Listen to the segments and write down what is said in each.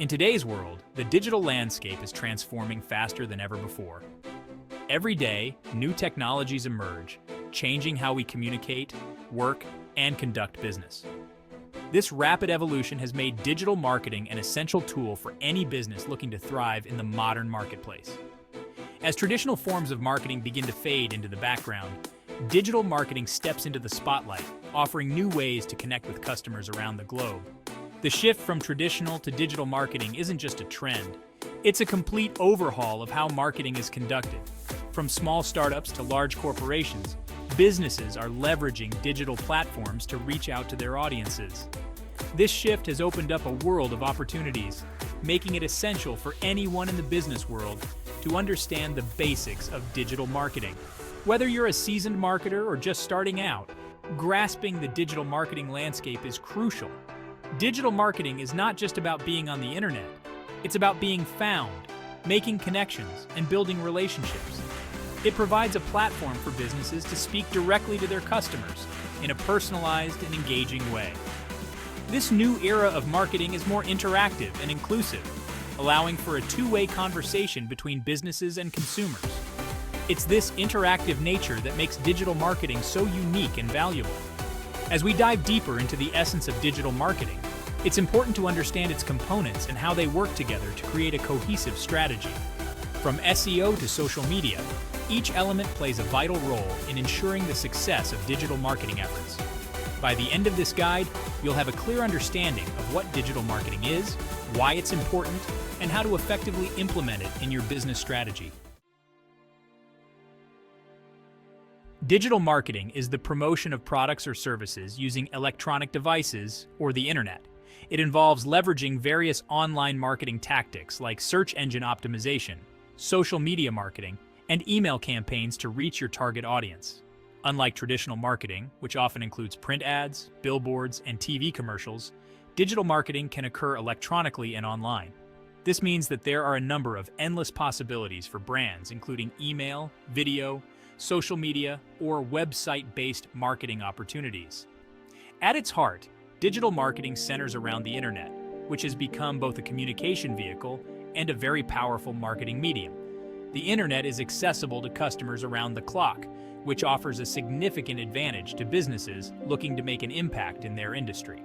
In today's world, the digital landscape is transforming faster than ever before. Every day, new technologies emerge, changing how we communicate, work, and conduct business. This rapid evolution has made digital marketing an essential tool for any business looking to thrive in the modern marketplace. As traditional forms of marketing begin to fade into the background, digital marketing steps into the spotlight, offering new ways to connect with customers around the globe. The shift from traditional to digital marketing isn't just a trend, it's a complete overhaul of how marketing is conducted. From small startups to large corporations, businesses are leveraging digital platforms to reach out to their audiences. This shift has opened up a world of opportunities, making it essential for anyone in the business world to understand the basics of digital marketing. Whether you're a seasoned marketer or just starting out, grasping the digital marketing landscape is crucial. Digital marketing is not just about being on the internet. It's about being found, making connections, and building relationships. It provides a platform for businesses to speak directly to their customers in a personalized and engaging way. This new era of marketing is more interactive and inclusive, allowing for a two-way conversation between businesses and consumers. It's this interactive nature that makes digital marketing so unique and valuable. As we dive deeper into the essence of digital marketing, it's important to understand its components and how they work together to create a cohesive strategy. From SEO to social media, each element plays a vital role in ensuring the success of digital marketing efforts. By the end of this guide, you'll have a clear understanding of what digital marketing is, why it's important, and how to effectively implement it in your business strategy. Digital marketing is the promotion of products or services using electronic devices or the internet. It involves leveraging various online marketing tactics like search engine optimization, social media marketing, and email campaigns to reach your target audience. Unlike traditional marketing, which often includes print ads, billboards, and TV commercials, digital marketing can occur electronically and online. This means that there are a number of endless possibilities for brands, including email, video, social media, or website-based marketing opportunities. At its heart, digital marketing centers around the internet, which has become both a communication vehicle and a very powerful marketing medium. The internet is accessible to customers around the clock, which offers a significant advantage to businesses looking to make an impact in their industry.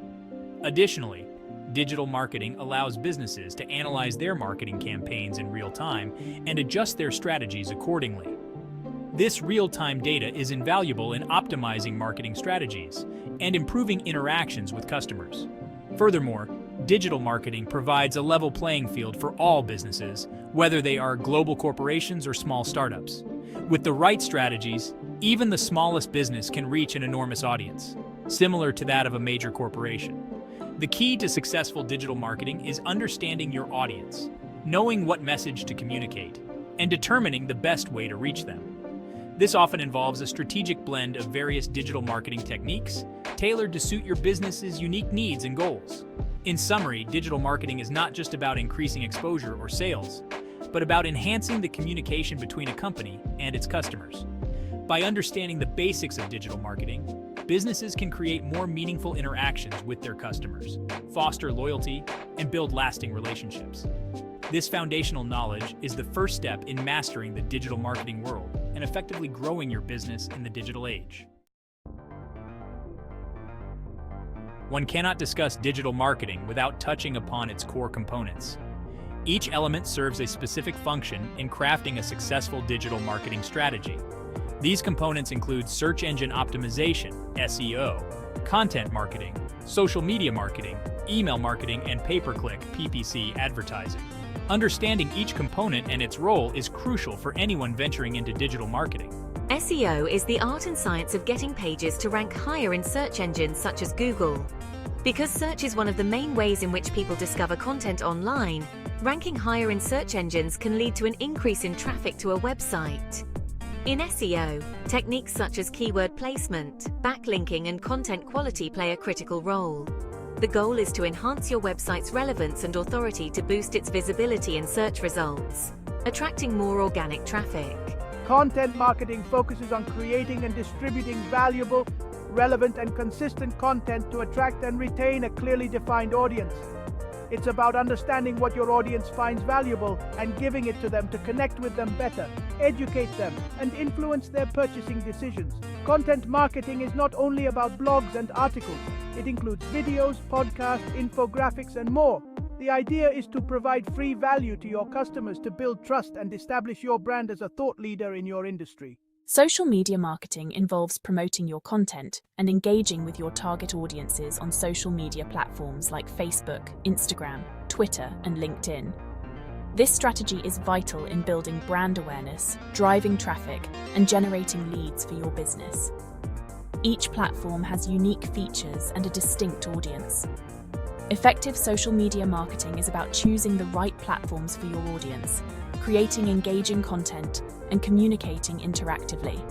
Additionally, digital marketing allows businesses to analyze their marketing campaigns in real time and adjust their strategies accordingly. This real-time data is invaluable in optimizing marketing strategies and improving interactions with customers. Furthermore, digital marketing provides a level playing field for all businesses, whether they are global corporations or small startups. With the right strategies, even the smallest business can reach an enormous audience, similar to that of a major corporation. The key to successful digital marketing is understanding your audience, knowing what message to communicate, and determining the best way to reach them. This often involves a strategic blend of various digital marketing techniques, tailored to suit your business's unique needs and goals. In summary, digital marketing is not just about increasing exposure or sales, but about enhancing the communication between a company and its customers. By understanding the basics of digital marketing, businesses can create more meaningful interactions with their customers, foster loyalty, and build lasting relationships. This foundational knowledge is the first step in mastering the digital marketing world and effectively growing your business in the digital age. One cannot discuss digital marketing without touching upon its core components. Each element serves a specific function in crafting a successful digital marketing strategy. These components include search engine optimization, SEO, content marketing, social media marketing, email marketing, and pay-per-click advertising. Understanding each component and its role is crucial for anyone venturing into digital marketing. SEO is the art and science of getting pages to rank higher in search engines such as Google. Because search is one of the main ways in which people discover content online, ranking higher in search engines can lead to an increase in traffic to a website. In SEO, techniques such as keyword placement, backlinking, and content quality play a critical role. The goal is to enhance your website's relevance and authority to boost its visibility in search results, attracting more organic traffic. Content marketing focuses on creating and distributing valuable, relevant, and consistent content to attract and retain a clearly defined audience. It's about understanding what your audience finds valuable and giving it to them to connect with them better, educate them, and influence their purchasing decisions. Content marketing is not only about blogs and articles. It includes videos, podcasts, infographics, and more. The idea is to provide free value to your customers to build trust and establish your brand as a thought leader in your industry. Social media marketing involves promoting your content and engaging with your target audiences on social media platforms like Facebook, Instagram, Twitter, and LinkedIn. This strategy is vital in building brand awareness, driving traffic, and generating leads for your business. Each platform has unique features and a distinct audience. Effective social media marketing is about choosing the right platforms for your audience, creating engaging content, and communicating interactively.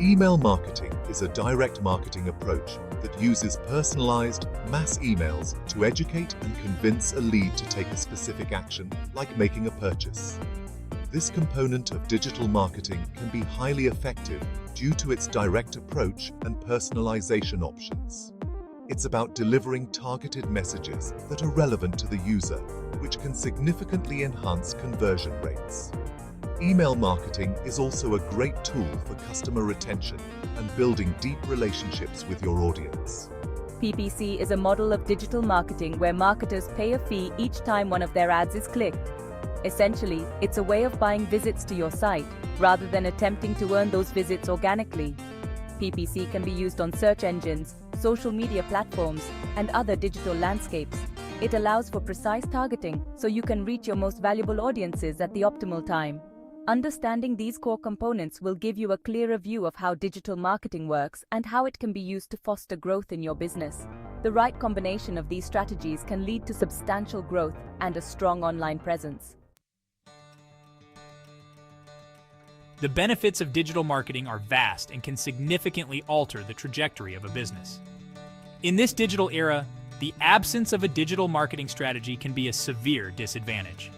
Email marketing is a direct marketing approach that uses personalized, mass emails to educate and convince a lead to take a specific action, like making a purchase. This component of digital marketing can be highly effective due to its direct approach and personalization options. It's about delivering targeted messages that are relevant to the user, which can significantly enhance conversion rates. Email marketing is also a great tool for customer retention and building deep relationships with your audience. PPC is a model of digital marketing where marketers pay a fee each time one of their ads is clicked. Essentially, it's a way of buying visits to your site, rather than attempting to earn those visits organically. PPC can be used on search engines, social media platforms, and other digital landscapes. It allows for precise targeting, so you can reach your most valuable audiences at the optimal time. Understanding these core components will give you a clearer view of how digital marketing works and how it can be used to foster growth in your business. The right combination of these strategies can lead to substantial growth and a strong online presence. The benefits of digital marketing are vast and can significantly alter the trajectory of a business. In this digital era, the absence of a digital marketing strategy can be a severe disadvantage.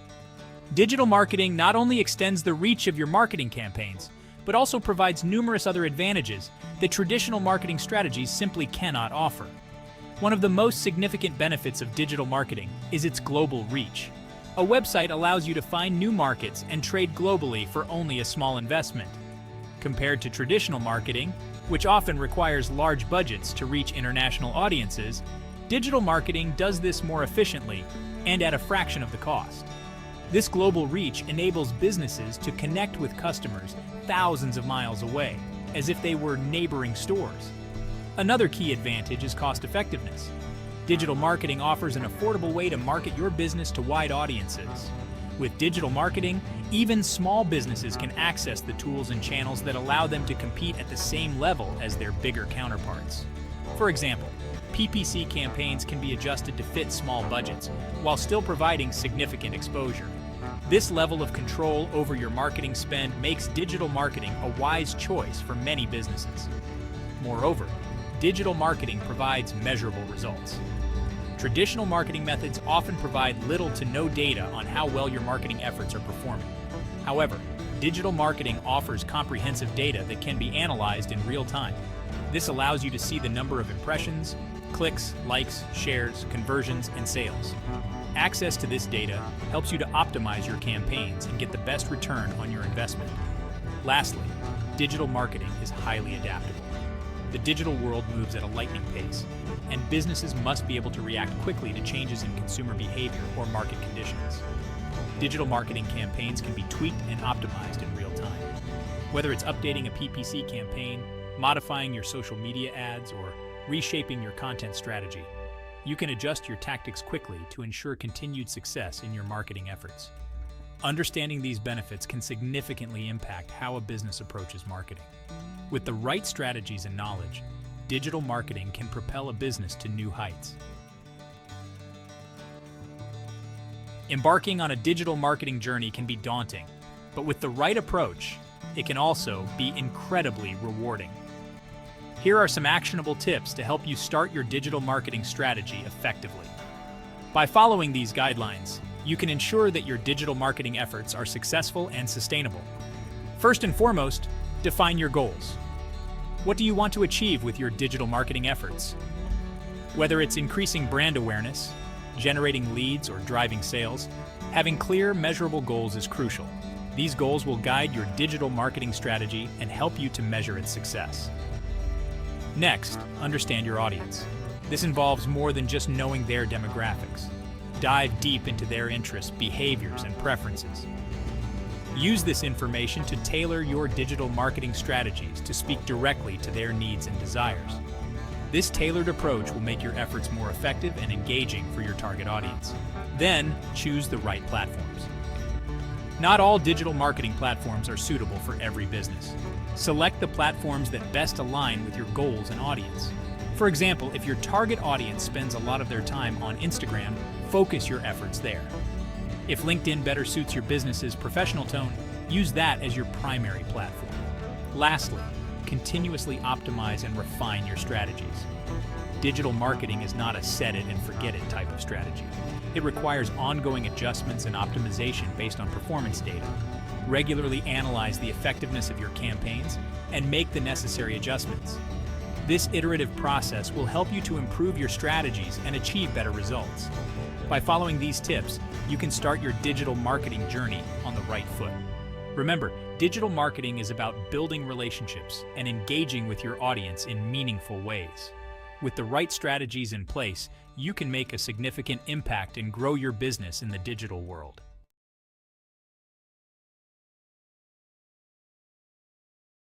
Digital marketing not only extends the reach of your marketing campaigns, but also provides numerous other advantages that traditional marketing strategies simply cannot offer. One of the most significant benefits of digital marketing is its global reach. A website allows you to find new markets and trade globally for only a small investment. Compared to traditional marketing, which often requires large budgets to reach international audiences, digital marketing does this more efficiently and at a fraction of the cost. This global reach enables businesses to connect with customers thousands of miles away, as if they were neighboring stores. Another key advantage is cost effectiveness. Digital marketing offers an affordable way to market your business to wide audiences. With digital marketing, even small businesses can access the tools and channels that allow them to compete at the same level as their bigger counterparts. For example, PPC campaigns can be adjusted to fit small budgets, while still providing significant exposure. This level of control over your marketing spend makes digital marketing a wise choice for many businesses. Moreover, digital marketing provides measurable results. Traditional marketing methods often provide little to no data on how well your marketing efforts are performing. However, digital marketing offers comprehensive data that can be analyzed in real time. This allows you to see the number of impressions, clicks, likes, shares, conversions, and sales. Access to this data helps you to optimize your campaigns and get the best return on your investment. Lastly, digital marketing is highly adaptable. The digital world moves at a lightning pace, and businesses must be able to react quickly to changes in consumer behavior or market conditions. Digital marketing campaigns can be tweaked and optimized in real time. Whether it's updating a PPC campaign, modifying your social media ads, or reshaping your content strategy, you can adjust your tactics quickly to ensure continued success in your marketing efforts. Understanding these benefits can significantly impact how a business approaches marketing. With the right strategies and knowledge, digital marketing can propel a business to new heights. Embarking on a digital marketing journey can be daunting, but with the right approach, it can also be incredibly rewarding. Here are some actionable tips to help you start your digital marketing strategy effectively. By following these guidelines, you can ensure that your digital marketing efforts are successful and sustainable. First and foremost, define your goals. What do you want to achieve with your digital marketing efforts? Whether it's increasing brand awareness, generating leads, or driving sales, having clear, measurable goals is crucial. These goals will guide your digital marketing strategy and help you to measure its success. Next, understand your audience. This involves more than just knowing their demographics. Dive deep into their interests, behaviors, and preferences. Use this information to tailor your digital marketing strategies to speak directly to their needs and desires. This tailored approach will make your efforts more effective and engaging for your target audience. Then, choose the right platforms. Not all digital marketing platforms are suitable for every business. Select the platforms that best align with your goals and audience. For example, if your target audience spends a lot of their time on Instagram, focus your efforts there. If LinkedIn better suits your business's professional tone, use that as your primary platform. Lastly, continuously optimize and refine your strategies. Digital marketing is not a set it and forget it type of strategy. It requires ongoing adjustments and optimization based on performance data. Regularly analyze the effectiveness of your campaigns and make the necessary adjustments. This iterative process will help you to improve your strategies and achieve better results. By following these tips, you can start your digital marketing journey on the right foot. Remember, digital marketing is about building relationships and engaging with your audience in meaningful ways. With the right strategies in place, you can make a significant impact and grow your business in the digital world.